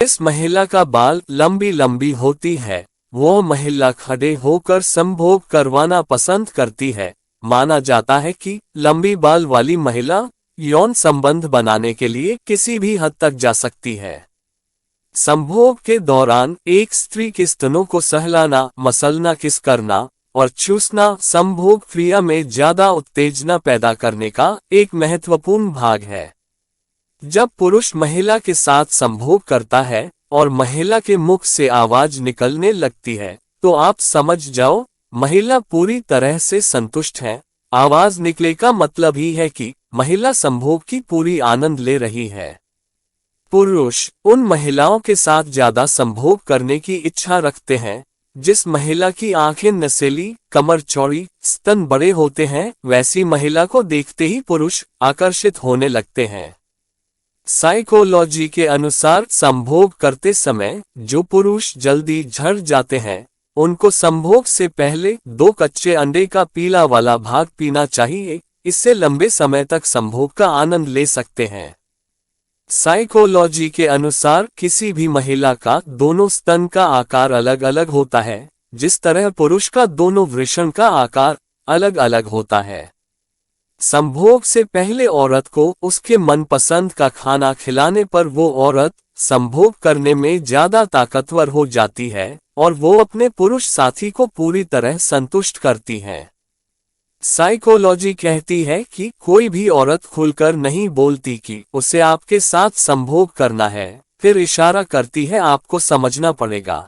जिस महिला का बाल लंबी लंबी होती है वो महिला खड़े होकर संभोग करवाना पसंद करती है। माना जाता है कि लंबी बाल वाली महिला यौन संबंध बनाने के लिए किसी भी हद तक जा सकती है। संभोग के दौरान एक स्त्री के स्तनों को सहलाना, मसलना, किस करना और चूसना संभोग क्रिया में ज्यादा उत्तेजना पैदा करने का एक महत्वपूर्ण भाग है। जब पुरुष महिला के साथ संभोग करता है और महिला के मुख से आवाज निकलने लगती है तो आप समझ जाओ महिला पूरी तरह से संतुष्ट है। आवाज निकले का मतलब ही है कि महिला संभोग की पूरी आनंद ले रही है। पुरुष उन महिलाओं के साथ ज्यादा संभोग करने की इच्छा रखते हैं जिस महिला की आंखें नसेली, कमर चौड़ी, स्तन बड़े होते हैं। वैसी महिला को देखते ही पुरुष आकर्षित होने लगते हैं। साइकोलॉजी के अनुसार संभोग करते समय जो पुरुष जल्दी झड़ जाते हैं उनको संभोग से पहले 2 कच्चे अंडे का पीला वाला भाग पीना चाहिए। इससे लंबे समय तक संभोग का आनंद ले सकते हैं। साइकोलॉजी के अनुसार किसी भी महिला का दोनों स्तन का आकार अलग अलग होता है, जिस तरह पुरुष का दोनों वृषण का आकार अलग अलग होता है। संभोग से पहले औरत को उसके मनपसंद का खाना खिलाने पर वो औरत संभोग करने में ज्यादा ताकतवर हो जाती है और वो अपने पुरुष साथी को पूरी तरह संतुष्ट करती है। साइकोलॉजी कहती है कि कोई भी औरत खुलकर नहीं बोलती कि उसे आपके साथ संभोग करना है, फिर इशारा करती है आपको समझना पड़ेगा।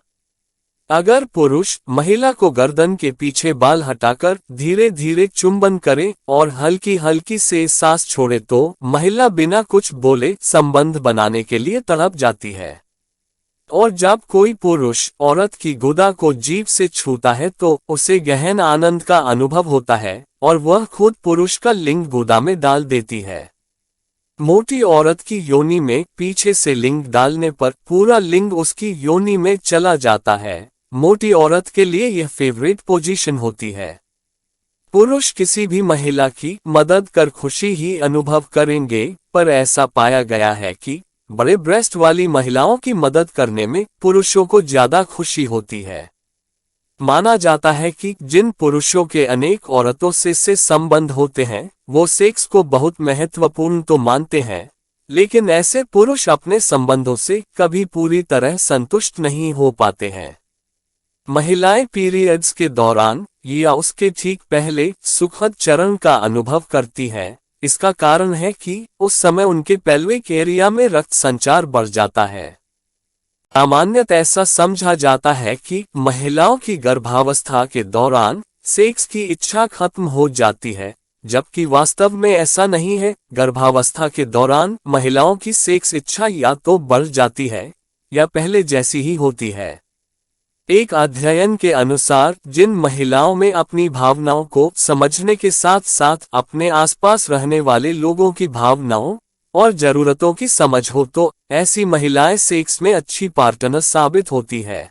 अगर पुरुष महिला को गर्दन के पीछे बाल हटाकर धीरे धीरे चुंबन करे और हल्की हल्की से सांस छोड़े तो महिला बिना कुछ बोले संबंध बनाने के लिए तड़प जाती है। और जब कोई पुरुष औरत की गुदा को जीभ से छूता है तो उसे गहन आनंद का अनुभव होता है और वह खुद पुरुष का लिंग गुदा में डाल देती है। मोटी औरत की योनि में पीछे से लिंग डालने पर पूरा लिंग उसकी योनि में चला जाता है। मोटी औरत के लिए यह फेवरेट पोजीशन होती है। पुरुष किसी भी महिला की मदद कर खुशी ही अनुभव करेंगे, पर ऐसा पाया गया है कि बड़े ब्रेस्ट वाली महिलाओं की मदद करने में पुरुषों को ज्यादा खुशी होती है। माना जाता है कि जिन पुरुषों के अनेक औरतों से संबंध होते हैं वो सेक्स को बहुत महत्वपूर्ण तो मानते हैं, लेकिन ऐसे पुरुष अपने संबंधों से कभी पूरी तरह संतुष्ट नहीं हो पाते हैं। महिलाएं पीरियड्स के दौरान या उसके ठीक पहले सुखद चरण का अनुभव करती हैं। इसका कारण है कि उस समय उनके पेल्विक एरिया में रक्त संचार बढ़ जाता है। सामान्यतः ऐसा समझा जाता है कि महिलाओं की गर्भावस्था के दौरान सेक्स की इच्छा खत्म हो जाती है, जबकि वास्तव में ऐसा नहीं है। गर्भावस्था के दौरान महिलाओं की सेक्स इच्छा या तो बढ़ जाती है या पहले जैसी ही होती है। एक अध्ययन के अनुसार जिन महिलाओं में अपनी भावनाओं को समझने के साथ साथ अपने आसपास रहने वाले लोगों की भावनाओं और जरूरतों की समझ हो तो ऐसी महिलाएं सेक्स में अच्छी पार्टनर साबित होती है।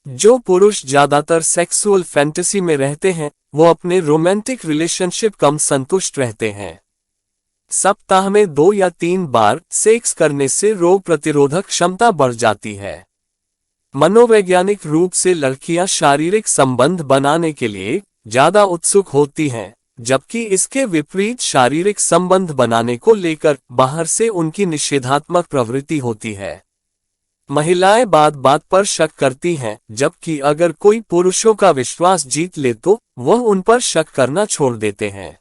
जो पुरुष ज्यादातर सेक्सुअल फैंटेसी में रहते हैं वो अपने रोमांटिक रिलेशनशिप कम संतुष्ट रहते हैं। सप्ताह में 2 या 3 बार सेक्स करने से रोग प्रतिरोधक क्षमता बढ़ जाती है। मनोवैज्ञानिक रूप से लड़कियां शारीरिक संबंध बनाने के लिए ज्यादा उत्सुक होती हैं, जबकि इसके विपरीत शारीरिक संबंध बनाने को लेकर बाहर से उनकी निषेधात्मक प्रवृत्ति होती है। महिलाएं बात बात पर शक करती हैं, जबकि अगर कोई पुरुषों का विश्वास जीत ले तो वह उन पर शक करना छोड़ देते हैं।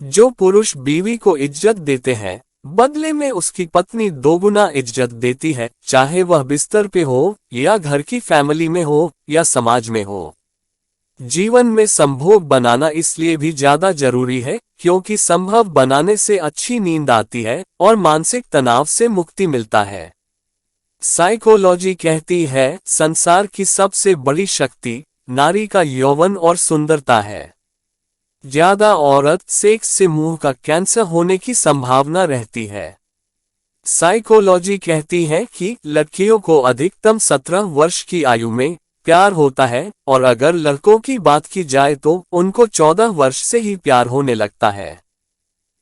जो पुरुष बीवी को इज्जत देते हैं बदले में उसकी पत्नी 2 गुना इज्जत देती है, चाहे वह बिस्तर पे हो या घर की फैमिली में हो या समाज में हो। जीवन में संभोग बनाना इसलिए भी ज्यादा जरूरी है क्योंकि संभव बनाने से अच्छी नींद आती है और मानसिक तनाव से मुक्ति मिलता है। साइकोलॉजी कहती है संसार की सबसे बड़ी शक्ति नारी का यौवन और सुंदरता है। ज्यादा औरत सेक्स से मुंह का कैंसर होने की संभावना रहती है। साइकोलॉजी कहती है कि लड़कियों को अधिकतम 17 वर्ष की आयु में प्यार होता है और अगर लड़कों की बात की जाए तो उनको 14 वर्ष से ही प्यार होने लगता है।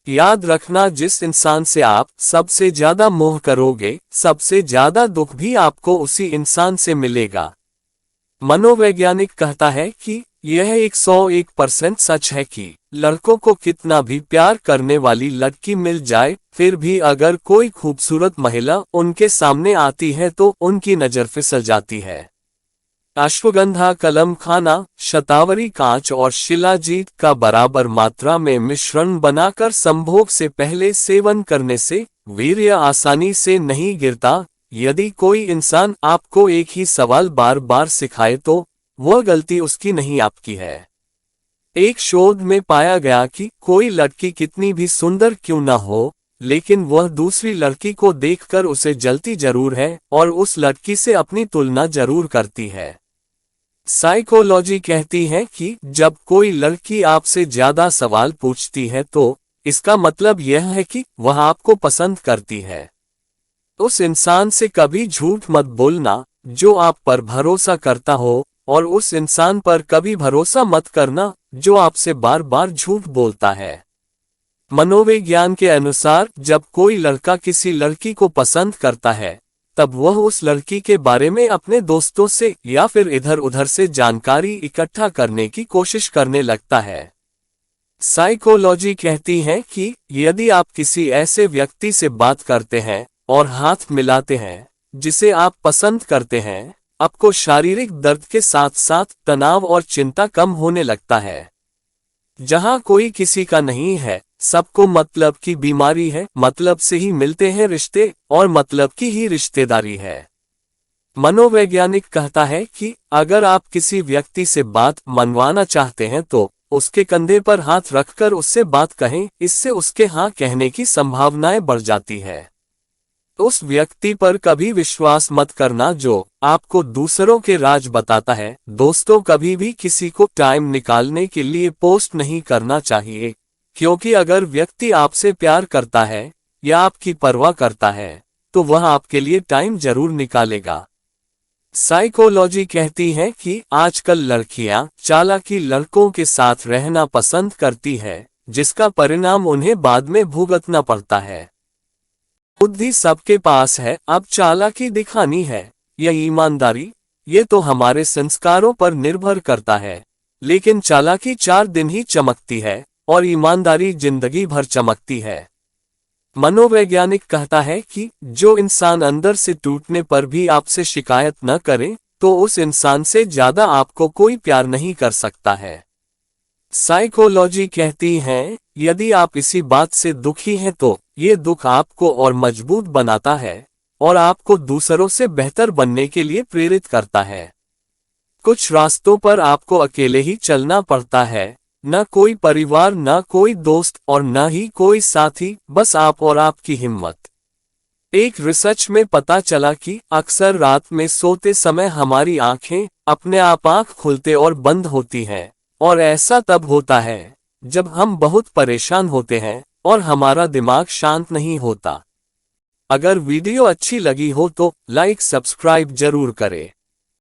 याद रखना, जिस इंसान से आप सबसे ज्यादा मोह करोगे, सबसे ज्यादा दुख भी आपको उसी इंसान से मिलेगा। मनोवैज्ञानिक कहता है कि यह 101% सच है कि लड़कों को कितना भी प्यार करने वाली लड़की मिल जाए, फिर भी अगर कोई खूबसूरत महिला उनके सामने आती है तो उनकी नजर फिसल जाती है। अश्वगंधा, कलम खाना, शतावरी, कांच और शिलाजीत का बराबर मात्रा में मिश्रण बनाकर संभोग से पहले सेवन करने से वीर्य आसानी से नहीं गिरता। यदि कोई इंसान आपको एक ही सवाल बार बार सिखाए तो वह गलती उसकी नहीं, आपकी है। एक शोध में पाया गया कि कोई लड़की कितनी भी सुंदर क्यों न हो, लेकिन वह दूसरी लड़की को देखकर उसे जलती जरूर है और उस लड़की से अपनी तुलना जरूर करती है। साइकोलॉजी कहती है कि जब कोई लड़की आपसे ज्यादा सवाल पूछती है तो इसका मतलब यह है कि वह आपको पसंद करती है। उस इंसान से कभी झूठ मत बोलना जो आप पर भरोसा करता हो, और उस इंसान पर कभी भरोसा मत करना जो आपसे बार बार झूठ बोलता है। मनोविज्ञान के अनुसार जब कोई लड़का किसी लड़की को पसंद करता है, तब वह उस लड़की के बारे में अपने दोस्तों से या फिर इधर उधर से जानकारी इकट्ठा करने की कोशिश करने लगता है। साइकोलॉजी कहती है कि यदि आप किसी ऐसे व्यक्ति से बात करते हैं और हाथ मिलाते हैं जिसे आप पसंद करते हैं, आपको शारीरिक दर्द के साथ साथ तनाव और चिंता कम होने लगता है। जहां कोई किसी का नहीं है, सबको मतलब की बीमारी है, मतलब से ही मिलते हैं रिश्ते और मतलब की ही रिश्तेदारी है। मनोवैज्ञानिक कहता है कि अगर आप किसी व्यक्ति से बात मनवाना चाहते हैं तो उसके कंधे पर हाथ रखकर उससे बात कहें, इससे उसके हाँ कहने की संभावनाएं बढ़ जाती है। उस व्यक्ति पर कभी विश्वास मत करना जो आपको दूसरों के राज बताता है। दोस्तों, कभी भी किसी को टाइम निकालने के लिए पोस्ट नहीं करना चाहिए, क्योंकि अगर व्यक्ति आपसे प्यार करता है या आपकी परवाह करता है तो वह आपके लिए टाइम जरूर निकालेगा। साइकोलॉजी कहती है कि आजकल लड़कियां चालाकी लड़कों के साथ रहना पसंद करती है, जिसका परिणाम उन्हें बाद में भुगतना पड़ता है। बुद्धि सबके पास है, अब चालाकी दिखानी है या ईमानदारी, ये तो हमारे संस्कारों पर निर्भर करता है। लेकिन चालाकी 4 दिन ही चमकती है और ईमानदारी जिंदगी भर चमकती है। मनोवैज्ञानिक कहता है कि जो इंसान अंदर से टूटने पर भी आपसे शिकायत न करे, तो उस इंसान से ज्यादा आपको कोई प्यार नहीं कर सकता है। साइकोलॉजी कहती है, यदि आप इसी बात से दुखी हैं तो ये दुख आपको और मजबूत बनाता है और आपको दूसरों से बेहतर बनने के लिए प्रेरित करता है। कुछ रास्तों पर आपको अकेले ही चलना पड़ता है, न कोई परिवार, न कोई दोस्त और न ही कोई साथी, बस आप और आपकी हिम्मत। एक रिसर्च में पता चला कि अक्सर रात में सोते समय हमारी आंखें अपने आप आंख खुलते और बंद होती हैं, और ऐसा तब होता है जब हम बहुत परेशान होते हैं और हमारा दिमाग शांत नहीं होता। अगर वीडियो अच्छी लगी हो तो लाइक सब्सक्राइब जरूर करें।